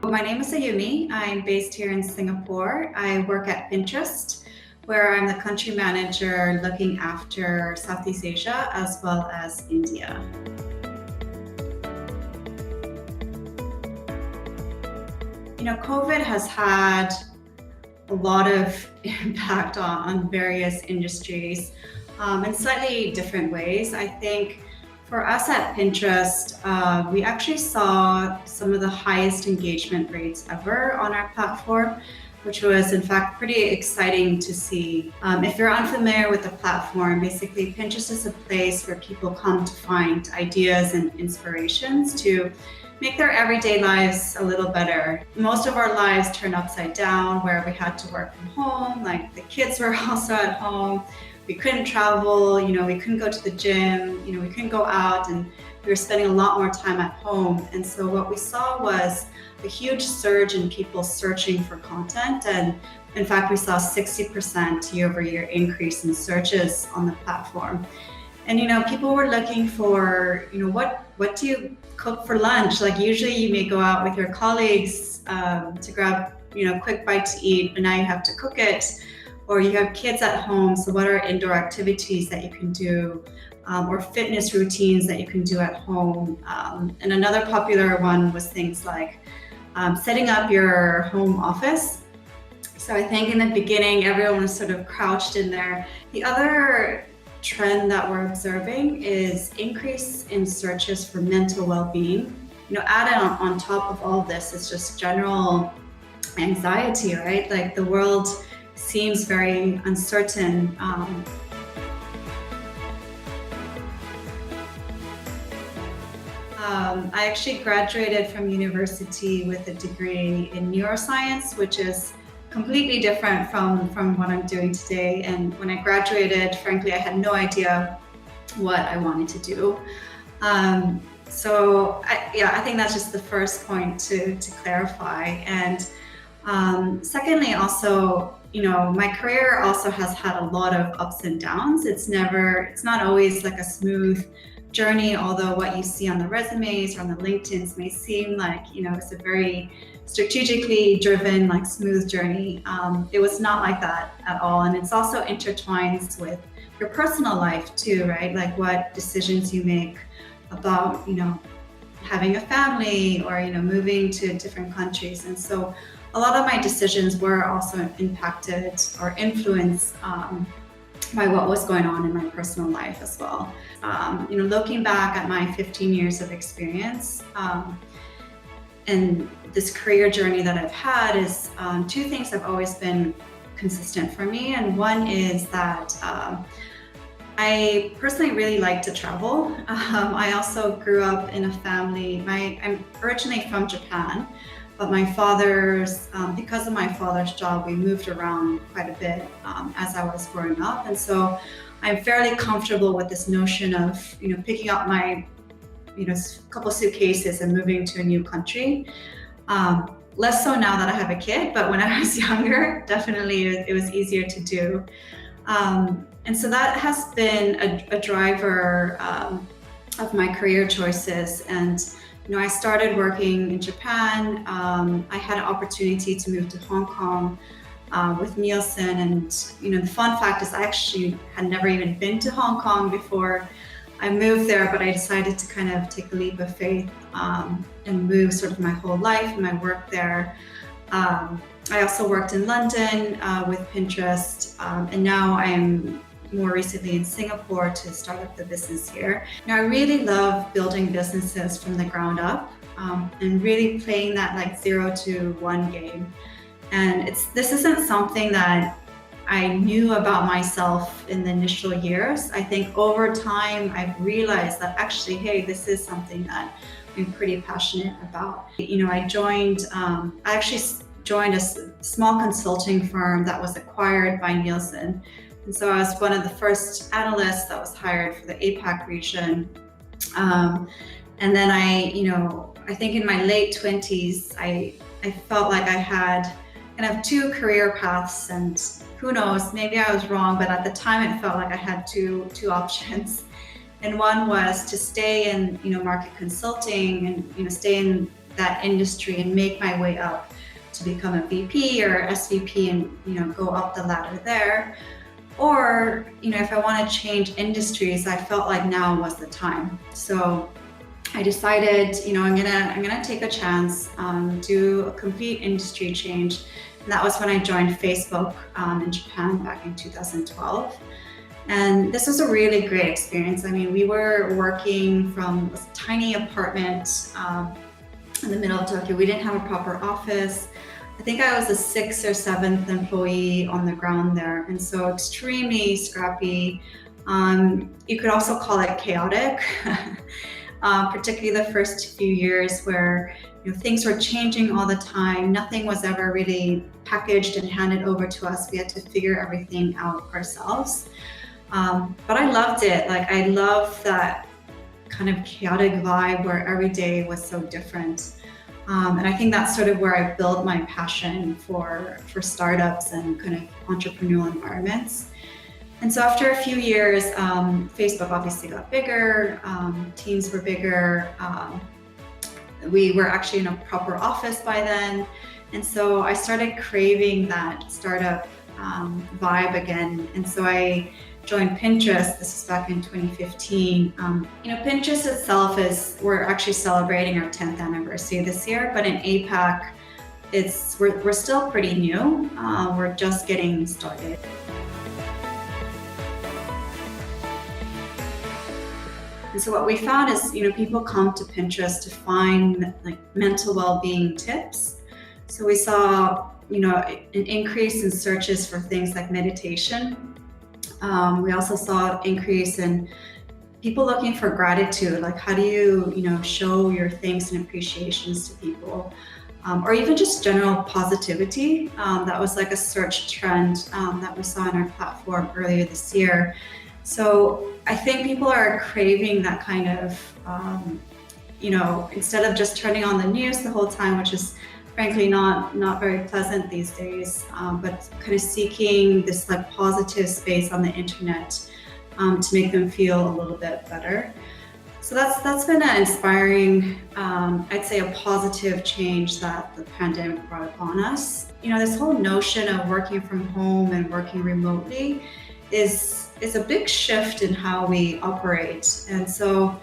My name is Ayumi. I'm based here in Singapore. I work at Pinterest, where I'm the country manager looking after Southeast Asia as well as India. COVID has had a lot of impact on various industries in slightly different ways. I think for us at Pinterest, we actually saw some of the highest engagement rates ever on our platform, which was in fact pretty exciting to see. If you're unfamiliar with the platform, basically Pinterest is a place where people come to find ideas and inspirations to make their everyday lives a little better. Most of our lives turned upside down, where we had to work from home, like the kids were also at home. We couldn't travel, we couldn't go to the gym, we couldn't go out, and we were spending a lot more time at home. And so what we saw was a huge surge in people searching for content. And in fact, we saw 60% year-over-year increase in searches on the platform. And people were looking for, what do you cook for lunch? Like usually you may go out with your colleagues to grab, quick bite to eat, but now you have to cook it. Or you have kids at home, so what are indoor activities that you can do, or fitness routines that you can do at home? And another popular one was things like setting up your home office. So I think in the beginning, everyone was sort of crouched in there. The other trend that we're observing is increase in searches for mental well-being. Added on top of all this is just general anxiety, right? Like the world seems very uncertain. I actually graduated from university with a degree in neuroscience, which is completely different from what I'm doing today. And when I graduated, frankly, I had no idea what I wanted to do. So I think that's just the first point to clarify. And secondly, also, my career also has had a lot of ups and downs. It's not always like a smooth journey, although what you see on the resumes or on the LinkedIns may seem like, it's a very strategically driven, like smooth journey. It was not like that at all. And it's also intertwines with your personal life too, right? Like what decisions you make about, having a family or, moving to different countries. And so a lot of my decisions were also impacted or influenced by what was going on in my personal life as well. Looking back at my 15 years of experience and this career journey that I've had is two things have always been consistent for me. And one is that I personally really like to travel. I also grew up in a family, I'm originally from Japan, but because of my father's job, we moved around quite a bit as I was growing up. And so I'm fairly comfortable with this notion of, picking up my, couple suitcases and moving to a new country. Less so now that I have a kid, but when I was younger, definitely it was easier to do. And so that has been a driver of my career choices. And I started working in Japan. I had an opportunity to move to Hong Kong with Nielsen. And, the fun fact is I actually had never even been to Hong Kong before I moved there, but I decided to kind of take a leap of faith and move sort of my whole life and my work there. I also worked in London with Pinterest, and now I am more recently in Singapore to start up the business here. Now, I really love building businesses from the ground up and really playing that like 0 to 1 game. And this isn't something that I knew about myself in the initial years. I think over time, I've realized that actually, hey, this is something that I'm pretty passionate about. I actually joined a small consulting firm that was acquired by Nielsen. And so I was one of the first analysts that was hired for the APAC region. And then I think in my late 20s, I felt like I had kind of two career paths, and who knows, maybe I was wrong, but at the time it felt like I had two options. And one was to stay in, market consulting and, stay in that industry and make my way up to become a VP or SVP and go up the ladder there. Or if I want to change industries, I felt like now was the time. So I decided, I'm gonna take a chance, do a complete industry change. And that was when I joined Facebook in Japan back in 2012. And this was a really great experience. I mean, we were working from a tiny apartment in the middle of Tokyo. We didn't have a proper office. I think I was the 6th or 7th employee on the ground there. And so extremely scrappy. You could also call it chaotic, particularly the first few years where things were changing all the time. Nothing was ever really packaged and handed over to us. We had to figure everything out ourselves. But I loved it. Like, I love that kind of chaotic vibe where every day was so different. And I think that's sort of where I built my passion for startups and kind of entrepreneurial environments. And so after a few years, Facebook obviously got bigger, teams were bigger. We were actually in a proper office by then. And so I started craving that startup vibe again. And so I joined Pinterest. This is back in 2015. Pinterest itself we're actually celebrating our 10th anniversary this year, but in APAC, we're still pretty new. We're just getting started. And so what we found is, people come to Pinterest to find like mental well-being tips. So we saw, an increase in searches for things like meditation. We also saw an increase in people looking for gratitude, like how do you, show your thanks and appreciations to people, or even just general positivity. That was like a search trend that we saw on our platform earlier this year. So I think people are craving that kind of, instead of just turning on the news the whole time, which is frankly not very pleasant these days, but kind of seeking this like positive space on the internet to make them feel a little bit better. So that's been an inspiring, I'd say a positive change that the pandemic brought upon us. This whole notion of working from home and working remotely is a big shift in how we operate. And so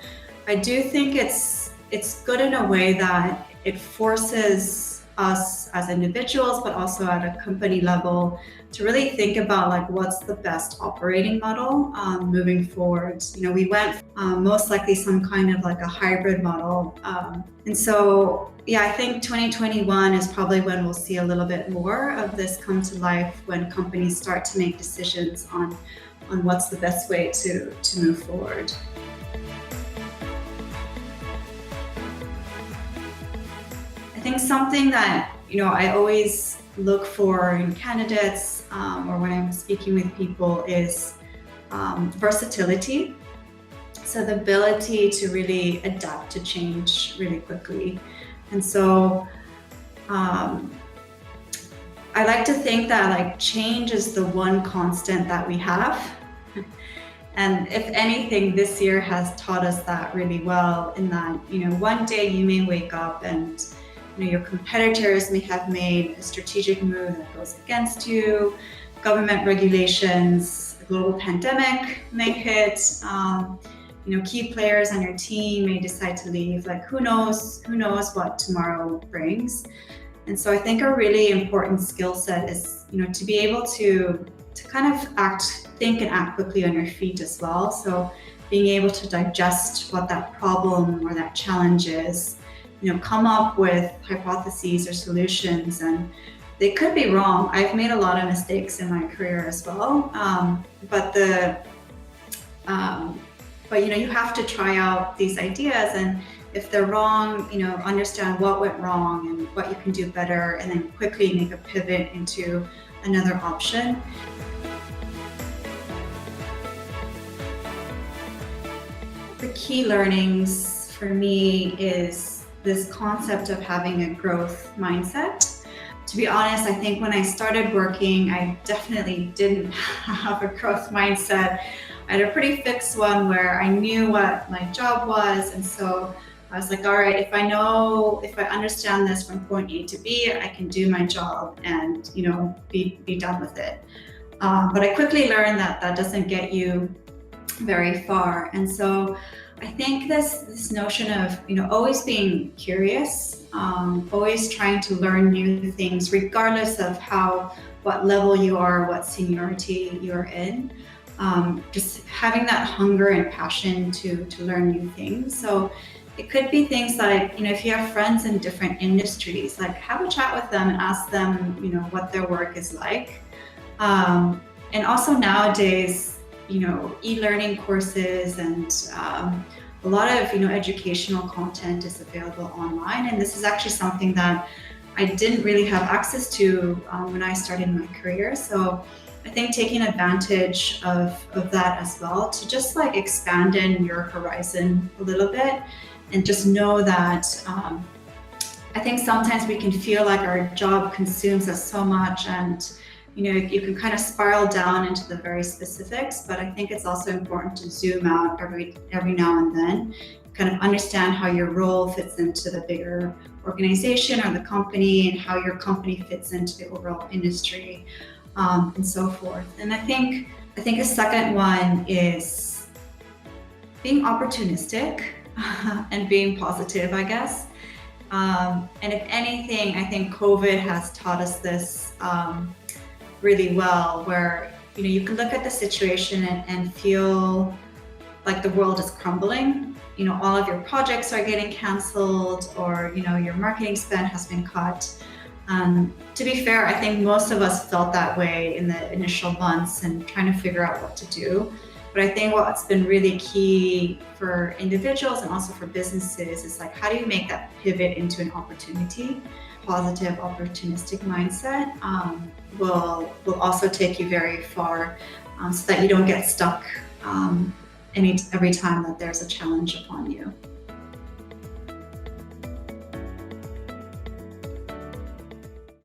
I do think it's good in a way that it forces us as individuals, but also at a company level, to really think about like what's the best operating model moving forward. We went most likely some kind of like a hybrid model. And so, I think 2021 is probably when we'll see a little bit more of this come to life, when companies start to make decisions on what's the best way to move forward. I think something that, I always look for in candidates or when I'm speaking with people is versatility. So the ability to really adapt to change really quickly. And so I like to think that like change is the one constant that we have. And if anything, this year has taught us that really well, in that, one day you may wake up and your competitors may have made a strategic move that goes against you, government regulations, a global pandemic may hit, key players on your team may decide to leave. Like who knows what tomorrow brings. And so I think a really important skill set is, to be able to kind of think and act quickly on your feet as well. So being able to digest what that problem or that challenge is, come up with hypotheses or solutions, and they could be wrong. I've made a lot of mistakes in my career as well, but you have to try out these ideas, and if they're wrong, understand what went wrong and what you can do better, and then quickly make a pivot into another option. The key learnings for me is this concept of having a growth mindset. To be honest, I think when I started working, I definitely didn't have a growth mindset. I had a pretty fixed one where I knew what my job was, and so I was like, all right, if I understand this from point A to B, I can do my job and, be done with it. But I quickly learned that that doesn't get you very far. And so I think this notion of, always being curious, always trying to learn new things, regardless of what level you are, what seniority you're in, just having that hunger and passion to learn new things. So it could be things like, if you have friends in different industries, like have a chat with them and ask them, what their work is like. And also nowadays, e-learning courses and a lot of, educational content is available online. And this is actually something that I didn't really have access to when I started my career. So I think taking advantage of that as well to just like expand in your horizon a little bit and just know that I think sometimes we can feel like our job consumes us so much and you can kind of spiral down into the very specifics, but I think it's also important to zoom out every now and then, kind of understand how your role fits into the bigger organization or the company and how your company fits into the overall industry, and so forth. And I think the second one is being opportunistic and being positive, I guess. And if anything, I think COVID has taught us this really well, where you can look at the situation and feel like the world is crumbling. All of your projects are getting canceled, or your marketing spend has been cut. To be fair, I think most of us felt that way in the initial months and trying to figure out what to do. But I think what's been really key for individuals and also for businesses is like, how do you make that pivot into an opportunity? Positive, opportunistic mindset will also take you very far, so that you don't get stuck every time that there's a challenge upon you.